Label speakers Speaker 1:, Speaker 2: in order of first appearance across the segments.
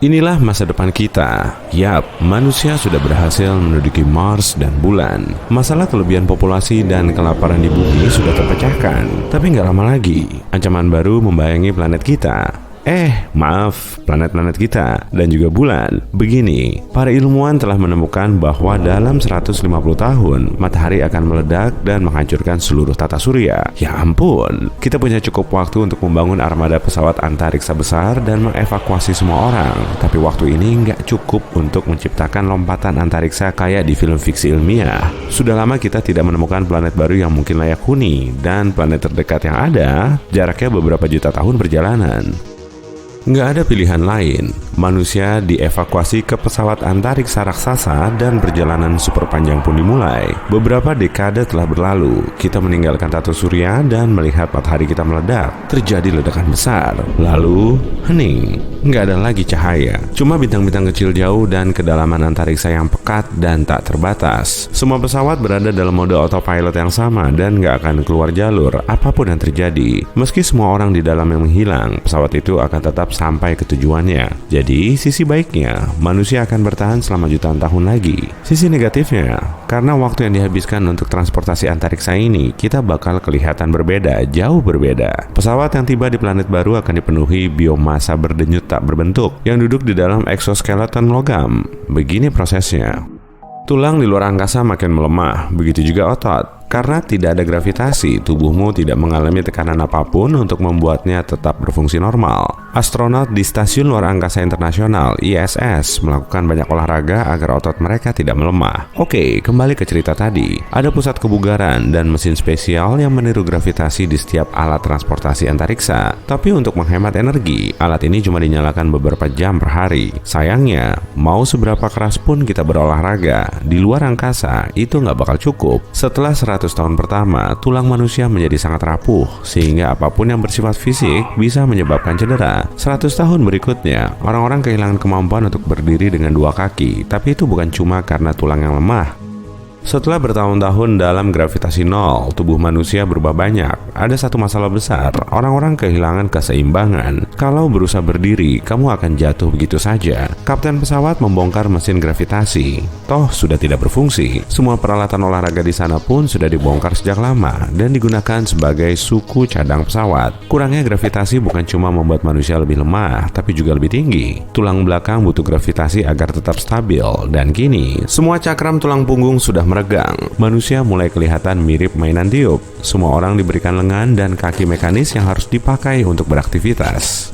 Speaker 1: Inilah masa depan kita. Yap, manusia sudah berhasil menduduki Mars dan bulan. Masalah kelebihan populasi dan kelaparan di bumi sudah terpecahkan. Tapi nggak lama lagi, ancaman baru membayangi planet kita. Planet-planet kita dan juga bulan. Begini, para ilmuwan telah menemukan bahwa dalam 150 tahun, matahari akan meledak dan menghancurkan seluruh tata surya. Ya ampun, kita punya cukup waktu untuk membangun armada pesawat antariksa besar dan mengevakuasi semua orang. Tapi waktu ini nggak cukup untuk menciptakan lompatan antariksa kayak di film fiksi ilmiah. Sudah lama kita tidak menemukan planet baru yang mungkin layak huni, dan planet terdekat yang ada, jaraknya beberapa juta tahun perjalanan. Nggak ada pilihan lain, manusia dievakuasi ke pesawat antariksa raksasa dan perjalanan super panjang pun dimulai. Beberapa dekade telah berlalu, kita meninggalkan tata surya dan melihat matahari kita meledak. Terjadi ledakan besar, lalu hening, nggak ada lagi cahaya. Cuma bintang-bintang kecil jauh dan kedalaman antariksa yang pekat dan tak terbatas. Semua pesawat berada dalam mode autopilot yang sama dan nggak akan keluar jalur apapun yang terjadi. Meski semua orang di dalam yang menghilang, pesawat itu akan tetap sampai ke tujuannya. Jadi, sisi baiknya, manusia akan bertahan selama jutaan tahun lagi. Sisi negatifnya, karena waktu yang dihabiskan untuk transportasi antariksa ini, kita bakal kelihatan berbeda, jauh berbeda. Pesawat yang tiba di planet baru akan dipenuhi biomasa berdenyut tak berbentuk yang duduk di dalam exoskeleton logam. Begini prosesnya. Tulang di luar angkasa makin melemah, begitu juga otot. Karena tidak ada gravitasi, tubuhmu tidak mengalami tekanan apapun untuk membuatnya tetap berfungsi normal. Astronot di Stasiun Luar Angkasa Internasional (ISS) melakukan banyak olahraga agar otot mereka tidak melemah. Oke, kembali ke cerita tadi. Ada pusat kebugaran dan mesin spesial yang meniru gravitasi di setiap alat transportasi antariksa. Tapi untuk menghemat energi, alat ini cuma dinyalakan beberapa jam per hari. Sayangnya, mau seberapa keras pun kita berolahraga, di luar angkasa itu nggak bakal cukup. Setelah 100 tahun pertama, tulang manusia menjadi sangat rapuh, sehingga apapun yang bersifat fisik bisa menyebabkan cedera. 100 tahun berikutnya, orang-orang kehilangan kemampuan untuk berdiri dengan dua kaki, tapi itu bukan cuma karena tulang yang lemah. Setelah bertahun-tahun dalam gravitasi nol, tubuh manusia berubah banyak. Ada satu masalah besar, orang-orang kehilangan keseimbangan. Kalau berusaha berdiri, kamu akan jatuh begitu saja. Kapten pesawat membongkar mesin gravitasi. Toh sudah tidak berfungsi. Semua peralatan olahraga di sana pun sudah dibongkar sejak lama dan digunakan sebagai suku cadang pesawat. Kurangnya gravitasi bukan cuma membuat manusia lebih lemah, tapi juga lebih tinggi. Tulang belakang butuh gravitasi agar tetap stabil. Dan kini, semua cakram tulang punggung sudah meregang. Manusia mulai kelihatan mirip mainan tiup. Semua orang diberikan lengan dan kaki mekanis yang harus dipakai untuk beraktivitas.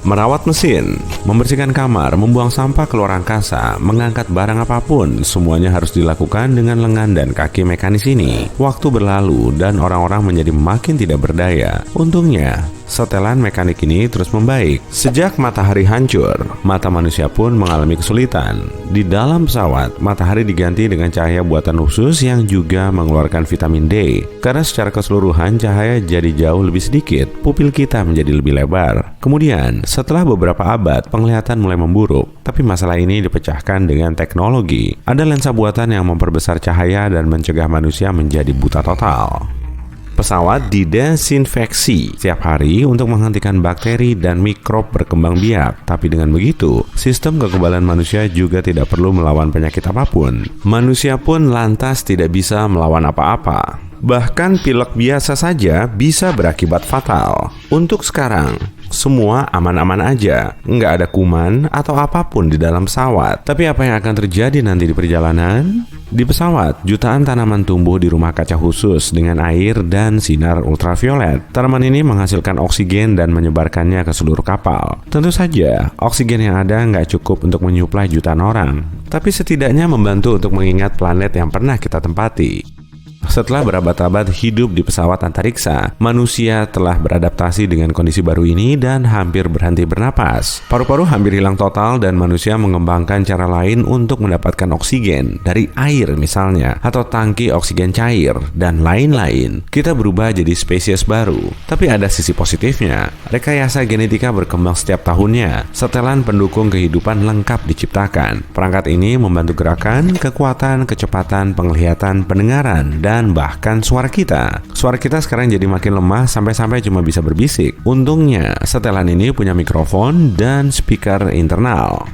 Speaker 1: Merawat mesin, membersihkan kamar, membuang sampah ke luar angkasa, mengangkat barang apapun, semuanya harus dilakukan dengan lengan dan kaki mekanis ini. Waktu berlalu dan orang-orang menjadi makin tidak berdaya. Untungnya, setelan mekanik ini terus membaik. Sejak matahari hancur, mata manusia pun mengalami kesulitan. Di dalam pesawat, matahari diganti dengan cahaya buatan khusus yang juga mengeluarkan vitamin D. Karena secara keseluruhan cahaya jadi jauh lebih sedikit, pupil kita menjadi lebih lebar. Kemudian, setelah beberapa abad, penglihatan mulai memburuk. Tapi masalah ini dipecahkan dengan teknologi. Ada lensa buatan yang memperbesar cahaya dan mencegah manusia menjadi buta total. Pesawat didesinfeksi setiap hari untuk menghentikan bakteri dan mikrob berkembang biak. Tapi dengan begitu, sistem kekebalan manusia juga tidak perlu melawan penyakit apapun. Manusia pun lantas tidak bisa melawan apa-apa. Bahkan pilek biasa saja bisa berakibat fatal. Untuk sekarang, semua aman-aman aja, nggak ada kuman atau apapun di dalam pesawat. Tapi apa yang akan terjadi nanti di perjalanan? Di pesawat, jutaan tanaman tumbuh di rumah kaca khusus dengan air dan sinar ultraviolet. Tanaman ini menghasilkan oksigen dan menyebarkannya ke seluruh kapal. Tentu saja, oksigen yang ada nggak cukup untuk menyuplai jutaan orang, tapi setidaknya membantu untuk mengingat planet yang pernah kita tempati. Setelah berabad-abad hidup di pesawat antariksa, manusia telah beradaptasi dengan kondisi baru ini dan hampir berhenti bernapas. Paru-paru hampir hilang total dan manusia mengembangkan cara lain untuk mendapatkan oksigen dari air misalnya, atau tangki oksigen cair, dan lain-lain. Kita berubah jadi spesies baru. Tapi ada sisi positifnya. Rekayasa genetika berkembang setiap tahunnya. Setelan pendukung kehidupan lengkap diciptakan. Perangkat ini membantu gerakan, kekuatan, kecepatan, penglihatan, pendengaran, dan bahkan suara kita. Suara kita sekarang jadi makin lemah sampai-sampai cuma bisa berbisik. Untungnya, setelan ini punya mikrofon dan speaker internal.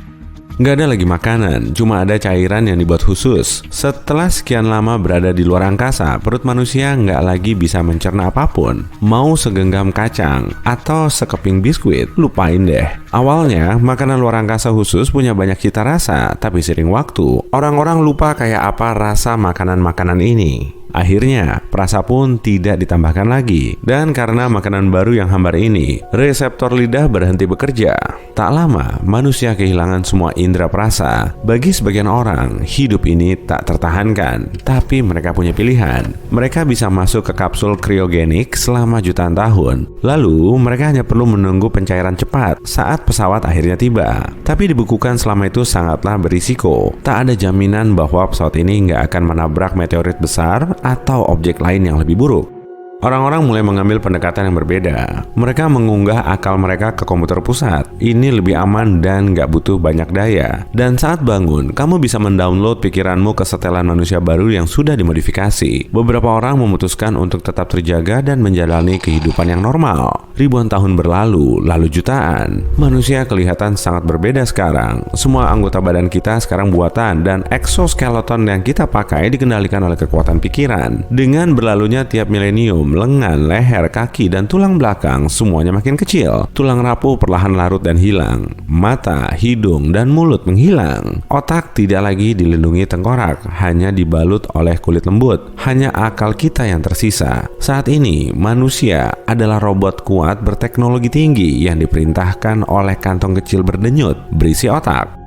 Speaker 1: Nggak ada lagi makanan, cuma ada cairan yang dibuat khusus. Setelah sekian lama berada di luar angkasa, perut manusia nggak lagi bisa mencerna apapun. Mau segenggam kacang atau sekeping biskuit, lupain deh. Awalnya, makanan luar angkasa khusus punya banyak cita rasa, tapi seiring waktu, orang-orang lupa kayak apa rasa makanan-makanan ini. Akhirnya, perasa pun tidak ditambahkan lagi. Dan karena makanan baru yang hambar ini, reseptor lidah berhenti bekerja. Tak lama, manusia kehilangan semua indera perasa. Bagi sebagian orang, hidup ini tak tertahankan. Tapi mereka punya pilihan. Mereka bisa masuk ke kapsul kriogenik selama jutaan tahun. Lalu, mereka hanya perlu menunggu pencairan cepat saat pesawat akhirnya tiba. Tapi dibekukan selama itu sangatlah berisiko. Tak ada jaminan bahwa pesawat ini nggak akan menabrak meteorit besar atau objek lain yang lebih buruk. Orang-orang mulai mengambil pendekatan yang berbeda. Mereka mengunggah akal mereka ke komputer pusat. Ini lebih aman dan nggak butuh banyak daya. Dan saat bangun, kamu bisa mendownload pikiranmu ke setelan manusia baru yang sudah dimodifikasi. Beberapa orang memutuskan untuk tetap terjaga dan menjalani kehidupan yang normal. Ribuan tahun berlalu, lalu jutaan. Manusia kelihatan sangat berbeda sekarang. Semua anggota badan kita sekarang buatan dan exoskeleton yang kita pakai dikendalikan oleh kekuatan pikiran. Dengan berlalunya tiap milenium, lengan, leher, kaki, dan tulang belakang semuanya makin kecil. Tulang rapuh perlahan larut dan hilang. Mata, hidung, dan mulut menghilang. Otak tidak lagi dilindungi tengkorak, hanya dibalut oleh kulit lembut. Hanya akal kita yang tersisa. Saat ini, manusia adalah robot kuat berteknologi tinggi yang diperintahkan oleh kantong kecil berdenyut berisi otak.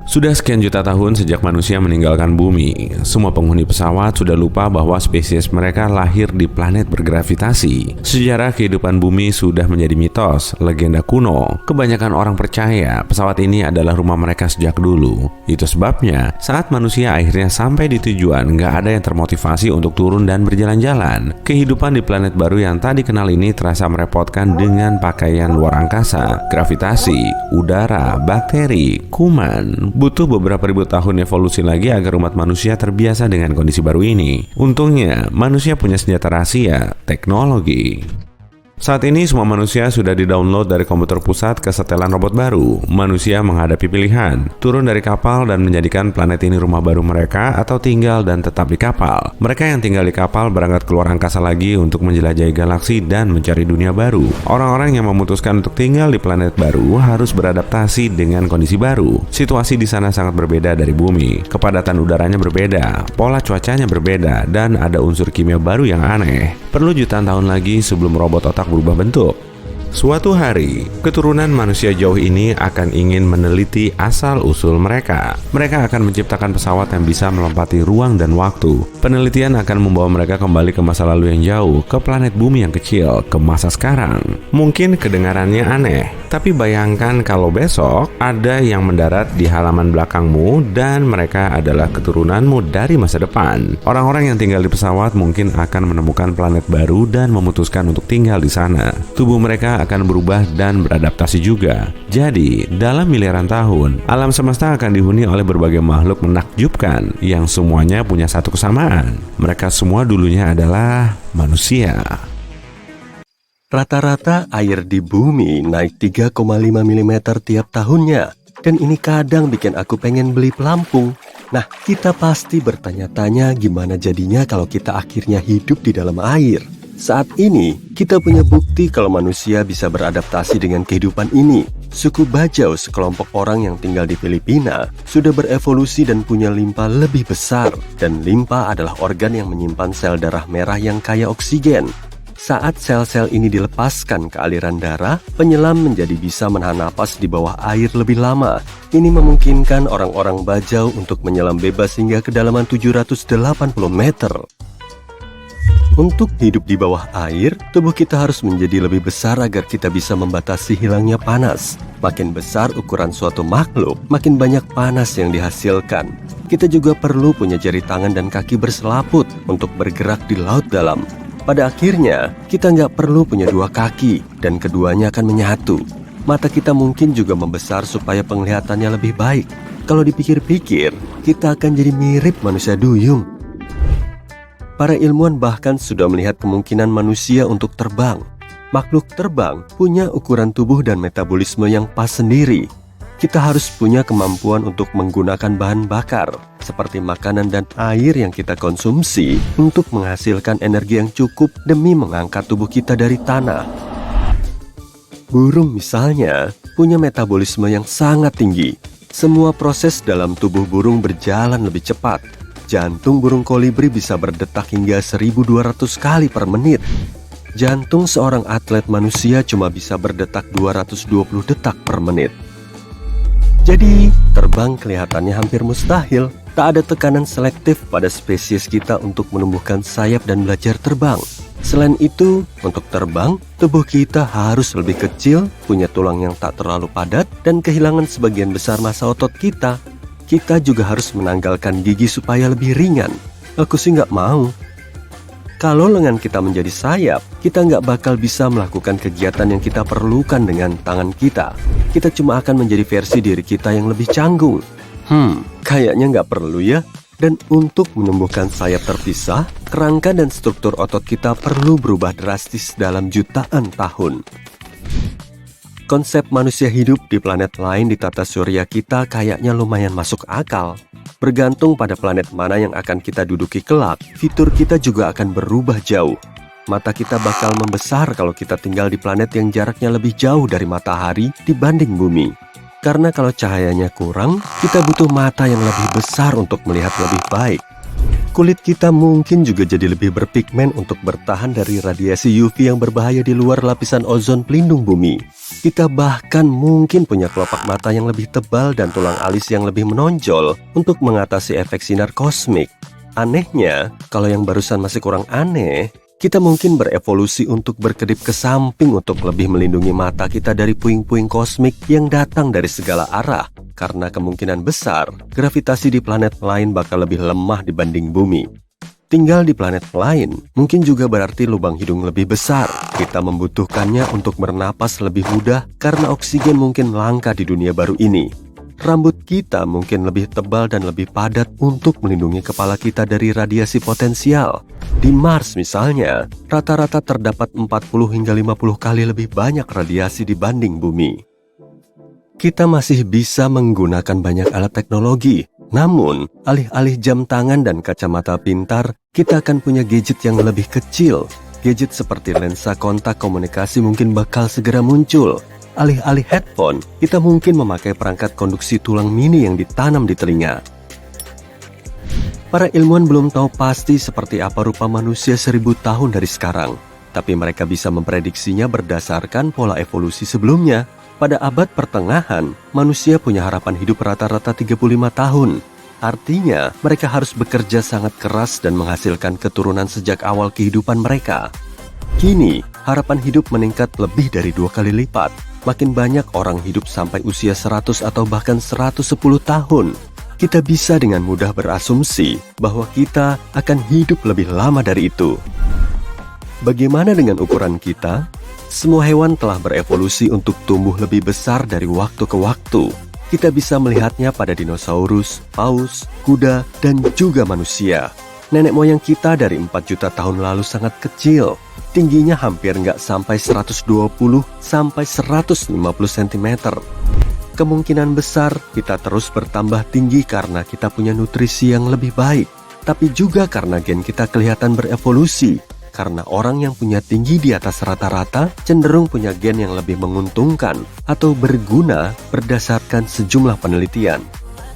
Speaker 1: Sudah sekian juta tahun sejak manusia meninggalkan bumi, semua penghuni pesawat sudah lupa bahwa spesies mereka lahir di planet bergravitasi. Sejarah kehidupan bumi sudah menjadi mitos, legenda kuno. Kebanyakan orang percaya pesawat ini adalah rumah mereka sejak dulu. Itu sebabnya, saat manusia akhirnya sampai di tujuan, nggak ada yang termotivasi untuk turun dan berjalan-jalan. Kehidupan di planet baru yang tak dikenal ini terasa merepotkan dengan pakaian luar angkasa, gravitasi, udara, bakteri, kuman. Butuh beberapa ribu tahun evolusi lagi agar umat manusia terbiasa dengan kondisi baru ini. Untungnya, manusia punya senjata rahasia, teknologi. Saat ini semua manusia sudah di-download dari komputer pusat ke setelan robot baru. Manusia menghadapi pilihan, turun dari kapal dan menjadikan planet ini rumah baru mereka atau tinggal dan tetap di kapal. Mereka yang tinggal di kapal berangkat keluar angkasa lagi untuk menjelajahi galaksi dan mencari dunia baru. Orang-orang yang memutuskan untuk tinggal di planet baru harus beradaptasi dengan kondisi baru. Situasi di sana sangat berbeda dari bumi. Kepadatan udaranya berbeda, pola cuacanya berbeda, dan ada unsur kimia baru yang aneh. Perlu jutaan tahun lagi sebelum robot otak berubah bentuk. Suatu hari, keturunan manusia jauh ini akan ingin meneliti asal-usul mereka. Mereka akan menciptakan pesawat yang bisa melompati ruang dan waktu. Penelitian akan membawa mereka kembali ke masa lalu yang jauh, ke planet bumi yang kecil, ke masa sekarang. Mungkin kedengarannya aneh, tapi bayangkan kalau besok ada yang mendarat di halaman belakangmu dan mereka adalah keturunanmu dari masa depan. Orang-orang yang tinggal di pesawat mungkin akan menemukan planet baru dan memutuskan untuk tinggal di sana. Tubuh mereka akan berubah dan beradaptasi juga. Jadi, dalam miliaran tahun, alam semesta akan dihuni oleh berbagai makhluk menakjubkan yang semuanya punya satu kesamaan. Mereka semua dulunya adalah manusia.
Speaker 2: Rata-rata air di bumi naik 3,5 mm tiap tahunnya. Dan ini kadang bikin aku pengen beli pelampung. Nah, kita pasti bertanya-tanya gimana jadinya kalau kita akhirnya hidup di dalam air. Saat ini, kita punya bukti kalau manusia bisa beradaptasi dengan kehidupan ini. Suku Bajau, sekelompok orang yang tinggal di Filipina, sudah berevolusi dan punya limpa lebih besar. Dan limpa adalah organ yang menyimpan sel darah merah yang kaya oksigen. Saat sel-sel ini dilepaskan ke aliran darah, penyelam menjadi bisa menahan napas di bawah air lebih lama. Ini memungkinkan orang-orang Bajau untuk menyelam bebas hingga kedalaman 780 meter. Untuk hidup di bawah air, tubuh kita harus menjadi lebih besar agar kita bisa membatasi hilangnya panas. Makin besar ukuran suatu makhluk, makin banyak panas yang dihasilkan. Kita juga perlu punya jari tangan dan kaki berselaput untuk bergerak di laut dalam. Pada akhirnya, kita nggak perlu punya dua kaki, dan keduanya akan menyatu. Mata kita mungkin juga membesar supaya penglihatannya lebih baik. Kalau dipikir-pikir, kita akan jadi mirip manusia duyung. Para ilmuwan bahkan sudah melihat kemungkinan manusia untuk terbang. Makhluk terbang punya ukuran tubuh dan metabolisme yang pas sendiri. Kita harus punya kemampuan untuk menggunakan bahan bakar, seperti makanan dan air yang kita konsumsi, untuk menghasilkan energi yang cukup demi mengangkat tubuh kita dari tanah. Burung misalnya, punya metabolisme yang sangat tinggi. Semua proses dalam tubuh burung berjalan lebih cepat. Jantung burung kolibri bisa berdetak hingga 1.200 kali per menit. Jantung seorang atlet manusia cuma bisa berdetak 220 detak per menit. Jadi, terbang kelihatannya hampir mustahil. Tak ada tekanan selektif pada spesies kita untuk menumbuhkan sayap dan belajar terbang. Selain itu, untuk terbang, tubuh kita harus lebih kecil, punya tulang yang tak terlalu padat, dan kehilangan sebagian besar massa otot kita. Kita juga harus menanggalkan gigi supaya lebih ringan. Aku sih nggak mau. Kalau lengan kita menjadi sayap, kita nggak bakal bisa melakukan kegiatan yang kita perlukan dengan tangan kita. Kita cuma akan menjadi versi diri kita yang lebih canggung. Kayaknya nggak perlu ya. Dan untuk menumbuhkan sayap terpisah, kerangka dan struktur otot kita perlu berubah drastis dalam jutaan tahun. Konsep manusia hidup di planet lain di tata surya kita kayaknya lumayan masuk akal. Bergantung pada planet mana yang akan kita duduki kelak, fitur kita juga akan berubah jauh. Mata kita bakal membesar kalau kita tinggal di planet yang jaraknya lebih jauh dari matahari dibanding bumi. Karena kalau cahayanya kurang, kita butuh mata yang lebih besar untuk melihat lebih baik. Kulit kita mungkin juga jadi lebih berpigmen untuk bertahan dari radiasi UV yang berbahaya di luar lapisan ozon pelindung bumi. Kita bahkan mungkin punya kelopak mata yang lebih tebal dan tulang alis yang lebih menonjol untuk mengatasi efek sinar kosmik. Anehnya, kalau yang barusan masih kurang aneh, kita mungkin berevolusi untuk berkedip ke samping untuk lebih melindungi mata kita dari puing-puing kosmik yang datang dari segala arah. Karena kemungkinan besar, gravitasi di planet lain bakal lebih lemah dibanding bumi. Tinggal di planet lain mungkin juga berarti lubang hidung lebih besar. Kita membutuhkannya untuk bernapas lebih mudah karena oksigen mungkin langka di dunia baru ini. Rambut kita mungkin lebih tebal dan lebih padat untuk melindungi kepala kita dari radiasi potensial. Di Mars misalnya, rata-rata terdapat 40 hingga 50 kali lebih banyak radiasi dibanding bumi. Kita masih bisa menggunakan banyak alat teknologi. Namun, alih-alih jam tangan dan kacamata pintar, kita akan punya gadget yang lebih kecil. Gadget seperti lensa kontak komunikasi mungkin bakal segera muncul. Alih-alih headphone, kita mungkin memakai perangkat konduksi tulang mini yang ditanam di telinga. Para ilmuwan belum tahu pasti seperti apa rupa manusia 1000 tahun dari sekarang. Tapi mereka bisa memprediksinya berdasarkan pola evolusi sebelumnya. Pada abad pertengahan, manusia punya harapan hidup rata-rata 35 tahun. Artinya, mereka harus bekerja sangat keras dan menghasilkan keturunan sejak awal kehidupan mereka. Kini, harapan hidup meningkat lebih dari 2 kali lipat. Makin banyak orang hidup sampai usia 100 atau bahkan 110 tahun. Kita bisa dengan mudah berasumsi bahwa kita akan hidup lebih lama dari itu. Bagaimana dengan ukuran kita? Semua hewan telah berevolusi untuk tumbuh lebih besar dari waktu ke waktu. Kita bisa melihatnya pada dinosaurus, paus, kuda, dan juga manusia. Nenek moyang kita dari 4 juta tahun lalu sangat kecil. Tingginya hampir nggak sampai 120 sampai 150 cm. Kemungkinan besar kita terus bertambah tinggi karena kita punya nutrisi yang lebih baik. Tapi juga karena gen kita kelihatan berevolusi. Karena orang yang punya tinggi di atas rata-rata cenderung punya gen yang lebih menguntungkan atau berguna berdasarkan sejumlah penelitian.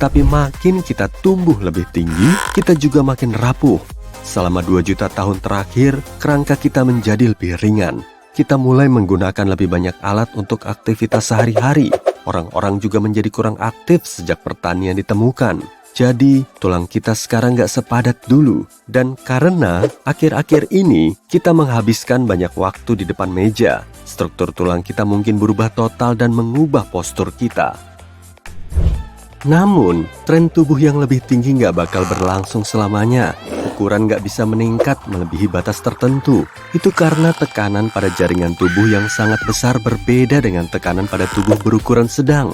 Speaker 2: Tapi makin kita tumbuh lebih tinggi, kita juga makin rapuh. Selama 2 juta tahun terakhir, kerangka kita menjadi lebih ringan. Kita mulai menggunakan lebih banyak alat untuk aktivitas sehari-hari. Orang-orang juga menjadi kurang aktif sejak pertanian ditemukan. Jadi, tulang kita sekarang gak sepadat dulu. Dan karena akhir-akhir ini kita menghabiskan banyak waktu di depan meja, struktur tulang kita mungkin berubah total dan mengubah postur kita. Namun, tren tubuh yang lebih tinggi gak bakal berlangsung selamanya. Ukuran gak bisa meningkat melebihi batas tertentu. Itu karena tekanan pada jaringan tubuh yang sangat besar berbeda dengan tekanan pada tubuh berukuran sedang.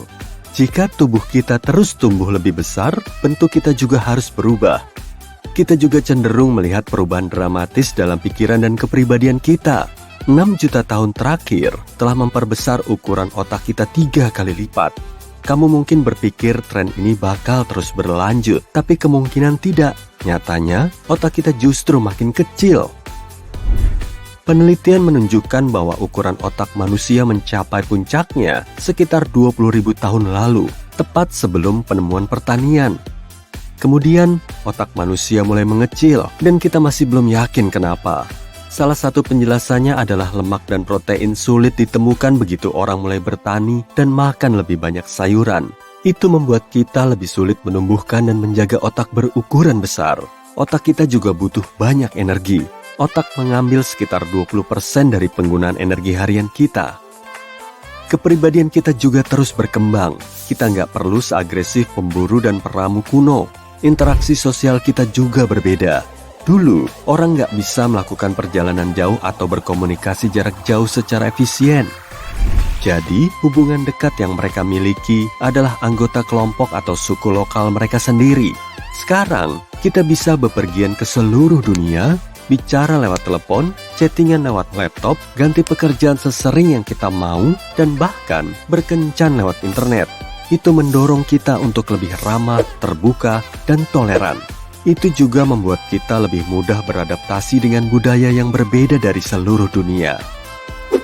Speaker 2: Jika tubuh kita terus tumbuh lebih besar, bentuk kita juga harus berubah. kita juga cenderung melihat perubahan dramatis dalam pikiran dan kepribadian kita. 6 juta tahun terakhir telah memperbesar ukuran otak kita 3 kali lipat. Kamu mungkin berpikir tren ini bakal terus berlanjut, tapi kemungkinan tidak. Nyatanya, otak kita justru makin kecil. Penelitian menunjukkan bahwa ukuran otak manusia mencapai puncaknya sekitar 20.000 tahun lalu, tepat sebelum penemuan pertanian. Kemudian, otak manusia mulai mengecil dan kita masih belum yakin kenapa. Salah satu penjelasannya adalah lemak dan protein sulit ditemukan begitu orang mulai bertani dan makan lebih banyak sayuran. Itu membuat kita lebih sulit menumbuhkan dan menjaga otak berukuran besar. Otak kita juga butuh banyak energi. Otak mengambil sekitar 20% dari penggunaan energi harian kita. Kepribadian kita juga terus berkembang. Kita nggak perlu seagresif pemburu dan peramu kuno. Interaksi sosial kita juga berbeda. Dulu, orang nggak bisa melakukan perjalanan jauh atau berkomunikasi jarak jauh secara efisien. Jadi, hubungan dekat yang mereka miliki adalah anggota kelompok atau suku lokal mereka sendiri. Sekarang, kita bisa bepergian ke seluruh dunia, bicara lewat telepon, chattingan lewat laptop, ganti pekerjaan sesering yang kita mau, dan bahkan berkencan lewat internet. Itu mendorong kita untuk lebih ramah, terbuka, dan toleran. Itu juga membuat kita lebih mudah beradaptasi dengan budaya yang berbeda dari seluruh dunia.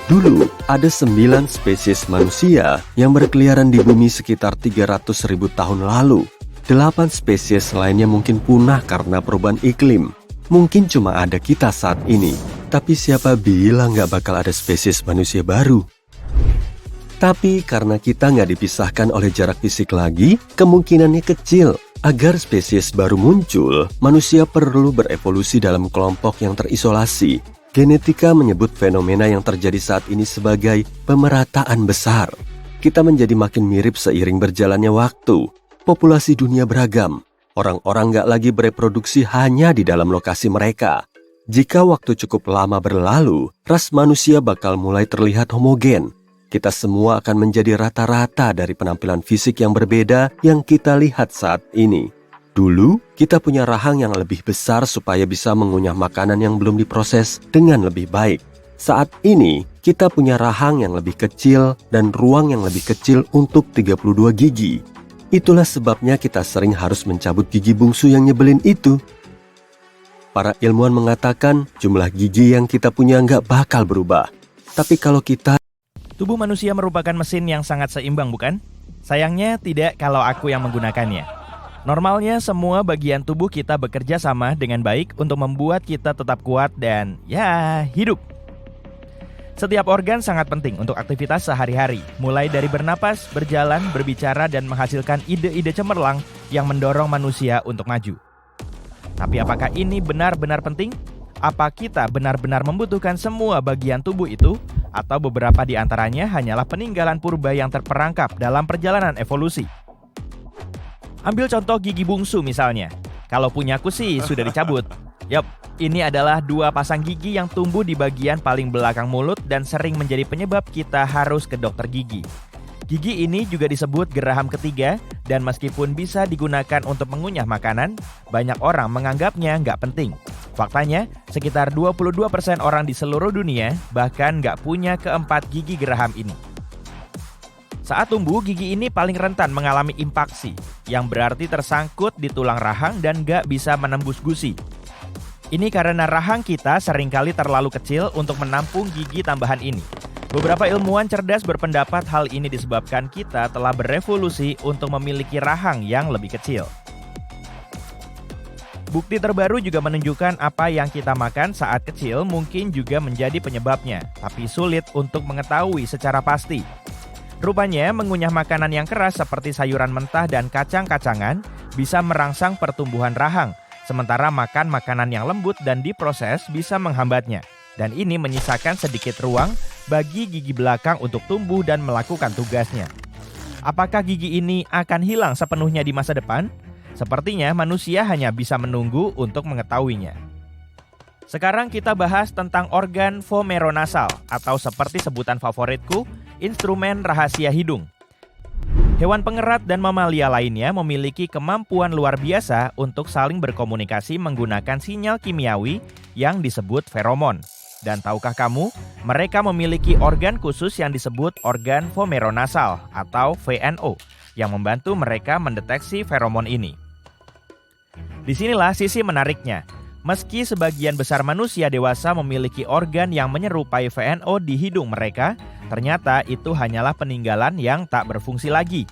Speaker 2: Dulu, ada 9 spesies manusia yang berkeliaran di bumi sekitar 300.000 tahun lalu. 8 spesies lainnya mungkin punah karena perubahan iklim. Mungkin cuma ada kita saat ini, tapi siapa bilang nggak bakal ada spesies manusia baru? Tapi karena kita nggak dipisahkan oleh jarak fisik lagi, kemungkinannya kecil. Agar spesies baru muncul, manusia perlu berevolusi dalam kelompok yang terisolasi. Genetika menyebut fenomena yang terjadi saat ini sebagai pemerataan besar. Kita menjadi makin mirip seiring berjalannya waktu. Populasi dunia beragam. Orang-orang nggak lagi bereproduksi hanya di dalam lokasi mereka. Jika waktu cukup lama berlalu, ras manusia bakal mulai terlihat homogen. Kita semua akan menjadi rata-rata dari penampilan fisik yang berbeda yang kita lihat saat ini. Dulu, kita punya rahang yang lebih besar supaya bisa mengunyah makanan yang belum diproses dengan lebih baik. Saat ini, kita punya rahang yang lebih kecil dan ruang yang lebih kecil untuk 32 gigi. Itulah sebabnya kita sering harus mencabut gigi bungsu yang nyebelin itu. Para ilmuwan mengatakan jumlah gigi yang kita punya nggak bakal berubah. Tapi kalau kita...
Speaker 3: Tubuh manusia merupakan mesin yang sangat seimbang, bukan? Sayangnya tidak kalau aku yang menggunakannya. Normalnya semua bagian tubuh kita bekerja sama dengan baik untuk membuat kita tetap kuat dan hidup. Setiap organ sangat penting untuk aktivitas sehari-hari, mulai dari bernapas, berjalan, berbicara, dan menghasilkan ide-ide cemerlang yang mendorong manusia untuk maju. Tapi apakah ini benar-benar penting? Apa kita benar-benar membutuhkan semua bagian tubuh itu? Atau beberapa di antaranya hanyalah peninggalan purba yang terperangkap dalam perjalanan evolusi? Ambil contoh gigi bungsu misalnya. Kalau punyaku sih sudah dicabut. Yup, ini adalah 2 pasang gigi yang tumbuh di bagian paling belakang mulut dan sering menjadi penyebab kita harus ke dokter gigi. Gigi ini juga disebut geraham ketiga dan meskipun bisa digunakan untuk mengunyah makanan, banyak orang menganggapnya nggak penting. Faktanya, sekitar 22% orang di seluruh dunia bahkan nggak punya keempat gigi geraham ini. Saat tumbuh, gigi ini paling rentan mengalami impaksi, yang berarti tersangkut di tulang rahang dan nggak bisa menembus gusi. Ini karena rahang kita seringkali terlalu kecil untuk menampung gigi tambahan ini. Beberapa ilmuwan cerdas berpendapat hal ini disebabkan kita telah berevolusi untuk memiliki rahang yang lebih kecil. Bukti terbaru juga menunjukkan apa yang kita makan saat kecil mungkin juga menjadi penyebabnya, tapi sulit untuk mengetahui secara pasti. Rupanya, mengunyah makanan yang keras seperti sayuran mentah dan kacang-kacangan bisa merangsang pertumbuhan rahang, sementara makan makanan yang lembut dan diproses bisa menghambatnya. Dan ini menyisakan sedikit ruang bagi gigi belakang untuk tumbuh dan melakukan tugasnya. Apakah gigi ini akan hilang sepenuhnya di masa depan? Sepertinya manusia hanya bisa menunggu untuk mengetahuinya. Sekarang kita bahas tentang organ vomeronasal atau seperti sebutan favoritku, instrumen rahasia hidung. Hewan pengerat dan mamalia lainnya memiliki kemampuan luar biasa untuk saling berkomunikasi menggunakan sinyal kimiawi yang disebut feromon. Dan tahukah kamu, mereka memiliki organ khusus yang disebut organ vomeronasal atau VNO yang membantu mereka mendeteksi feromon ini. Disinilah sisi menariknya. Meski sebagian besar manusia dewasa memiliki organ yang menyerupai VNO di hidung mereka, ternyata itu hanyalah peninggalan yang tak berfungsi lagi.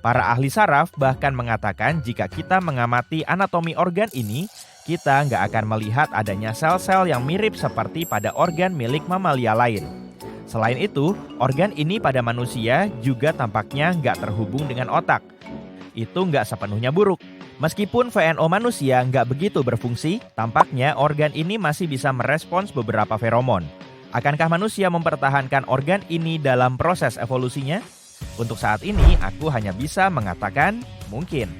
Speaker 3: Para ahli saraf bahkan mengatakan jika kita mengamati anatomi organ ini, kita nggak akan melihat adanya sel-sel yang mirip seperti pada organ milik mamalia lain. Selain itu, organ ini pada manusia juga tampaknya nggak terhubung dengan otak. Itu nggak sepenuhnya buruk. Meskipun VNO manusia nggak begitu berfungsi, tampaknya organ ini masih bisa merespons beberapa feromon. Akankah manusia mempertahankan organ ini dalam proses evolusinya? Untuk saat ini, aku hanya bisa mengatakan mungkin.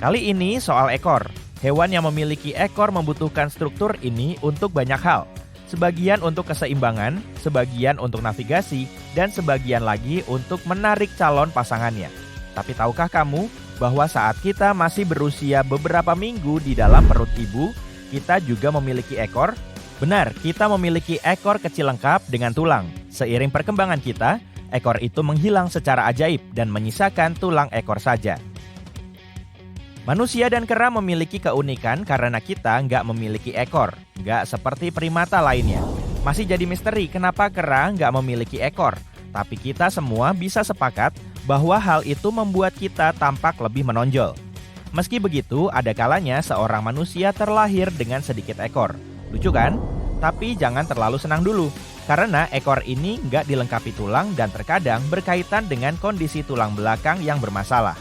Speaker 3: Kali ini soal ekor. Hewan yang memiliki ekor membutuhkan struktur ini untuk banyak hal. Sebagian untuk keseimbangan, sebagian untuk navigasi, dan sebagian lagi untuk menarik calon pasangannya. Tapi tahukah kamu bahwa saat kita masih berusia beberapa minggu di dalam perut ibu, kita juga memiliki ekor? Benar, kita memiliki ekor kecil lengkap dengan tulang. Seiring perkembangan kita, ekor itu menghilang secara ajaib dan menyisakan tulang ekor saja. Manusia dan kera memiliki keunikan karena kita nggak memiliki ekor, nggak seperti primata lainnya. Masih jadi misteri kenapa kera nggak memiliki ekor, tapi kita semua bisa sepakat bahwa hal itu membuat kita tampak lebih menonjol. Meski begitu, ada kalanya seorang manusia terlahir dengan sedikit ekor. Lucu kan? Tapi jangan terlalu senang dulu, karena ekor ini nggak dilengkapi tulang dan terkadang berkaitan dengan kondisi tulang belakang yang bermasalah.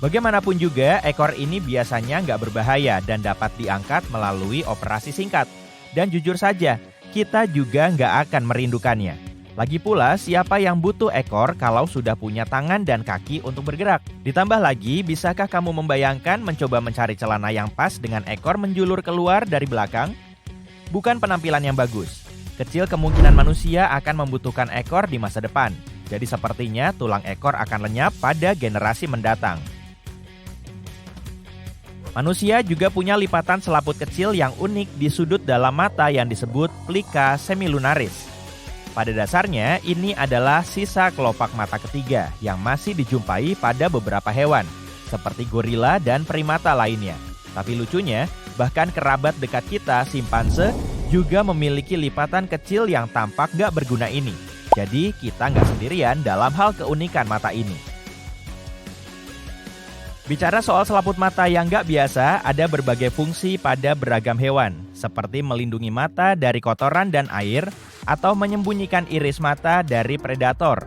Speaker 3: Bagaimanapun juga, ekor ini biasanya nggak berbahaya dan dapat diangkat melalui operasi singkat. Dan jujur saja, kita juga nggak akan merindukannya. Lagi pula, siapa yang butuh ekor kalau sudah punya tangan dan kaki untuk bergerak? Ditambah lagi, bisakah kamu membayangkan mencoba mencari celana yang pas dengan ekor menjulur keluar dari belakang? Bukan penampilan yang bagus. Kecil kemungkinan manusia akan membutuhkan ekor di masa depan. Jadi sepertinya tulang ekor akan lenyap pada generasi mendatang. Manusia juga punya lipatan selaput kecil yang unik di sudut dalam mata yang disebut plica semilunaris. Pada dasarnya, ini adalah sisa kelopak mata ketiga yang masih dijumpai pada beberapa hewan, seperti gorila dan primata lainnya. Tapi lucunya, bahkan kerabat dekat kita, simpanse, juga memiliki lipatan kecil yang tampak gak berguna ini. Jadi, kita gak sendirian dalam hal keunikan mata ini. Bicara soal selaput mata yang gak biasa, ada berbagai fungsi pada beragam hewan, seperti melindungi mata dari kotoran dan air, atau menyembunyikan iris mata dari predator.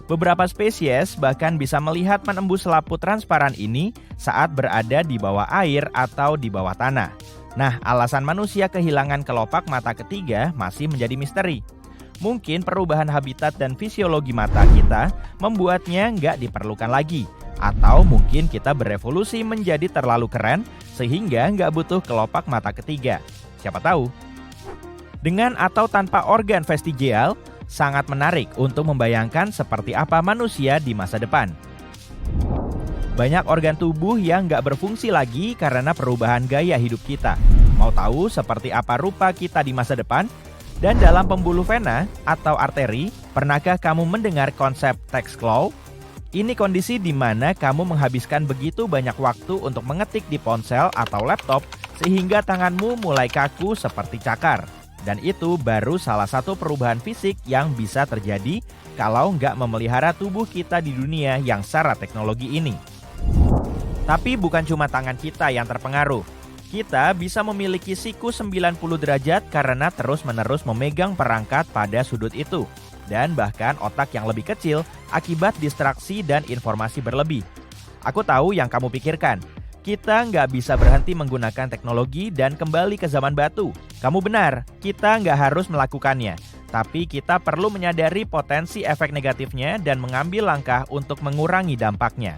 Speaker 3: Beberapa spesies bahkan bisa melihat menembus selaput transparan ini saat berada di bawah air atau di bawah tanah. Nah, alasan manusia kehilangan kelopak mata ketiga masih menjadi misteri. Mungkin perubahan habitat dan fisiologi mata kita membuatnya nggak diperlukan lagi. Atau mungkin kita berevolusi menjadi terlalu keren sehingga nggak butuh kelopak mata ketiga. Siapa tahu? Dengan atau tanpa organ vestigial, sangat menarik untuk membayangkan seperti apa manusia di masa depan. Banyak organ tubuh yang nggak berfungsi lagi karena perubahan gaya hidup kita. Mau tahu seperti apa rupa kita di masa depan? Dan dalam pembuluh vena atau arteri, pernahkah kamu mendengar konsep text claw? Ini kondisi di mana kamu menghabiskan begitu banyak waktu untuk mengetik di ponsel atau laptop sehingga tanganmu mulai kaku seperti cakar. Dan itu baru salah satu perubahan fisik yang bisa terjadi kalau nggak memelihara tubuh kita di dunia yang syarat teknologi ini. Tapi bukan cuma tangan kita yang terpengaruh. Kita bisa memiliki siku 90 derajat karena terus-menerus memegang perangkat pada sudut itu. Dan bahkan otak yang lebih kecil akibat distraksi dan informasi berlebih. Aku tahu yang kamu pikirkan. Kita nggak bisa berhenti menggunakan teknologi dan kembali ke zaman batu. Kamu benar, kita nggak harus melakukannya. Tapi kita perlu menyadari potensi efek negatifnya dan mengambil langkah untuk mengurangi dampaknya.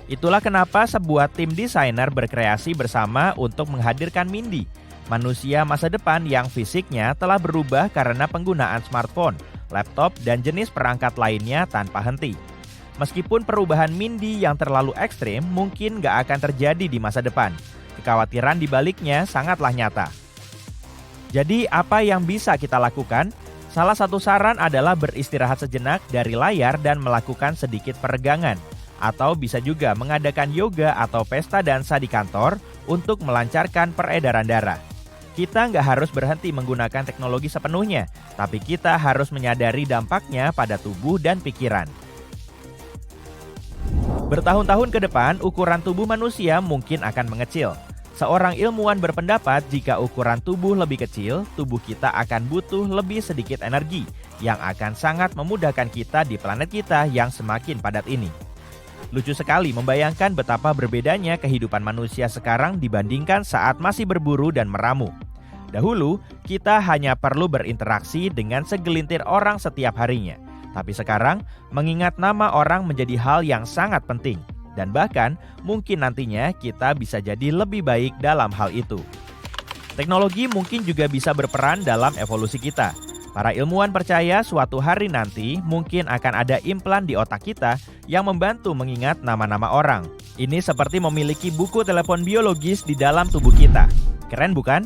Speaker 3: Itulah kenapa sebuah tim desainer berkreasi bersama untuk menghadirkan Mindy, manusia masa depan yang fisiknya telah berubah karena penggunaan smartphone, laptop, dan jenis perangkat lainnya tanpa henti. Meskipun perubahan Mindy yang terlalu ekstrim mungkin nggak akan terjadi di masa depan, kekhawatiran di baliknya sangatlah nyata. Jadi apa yang bisa kita lakukan? Salah satu saran adalah beristirahat sejenak dari layar dan melakukan sedikit peregangan. Atau bisa juga mengadakan yoga atau pesta dansa di kantor untuk melancarkan peredaran darah. Kita nggak harus berhenti menggunakan teknologi sepenuhnya, tapi kita harus menyadari dampaknya pada tubuh dan pikiran. Bertahun-tahun ke depan, ukuran tubuh manusia mungkin akan mengecil. Seorang ilmuwan berpendapat jika ukuran tubuh lebih kecil, tubuh kita akan butuh lebih sedikit energi, yang akan sangat memudahkan kita di planet kita yang semakin padat ini. Lucu sekali membayangkan betapa berbedanya kehidupan manusia sekarang dibandingkan saat masih berburu dan meramu. Dahulu, kita hanya perlu berinteraksi dengan segelintir orang setiap harinya. Tapi sekarang, mengingat nama orang menjadi hal yang sangat penting. Dan bahkan, mungkin nantinya kita bisa jadi lebih baik dalam hal itu. Teknologi mungkin juga bisa berperan dalam evolusi kita. Para ilmuwan percaya suatu hari nanti mungkin akan ada implan di otak kita yang membantu mengingat nama-nama orang. Ini seperti memiliki buku telepon biologis di dalam tubuh kita. Keren bukan?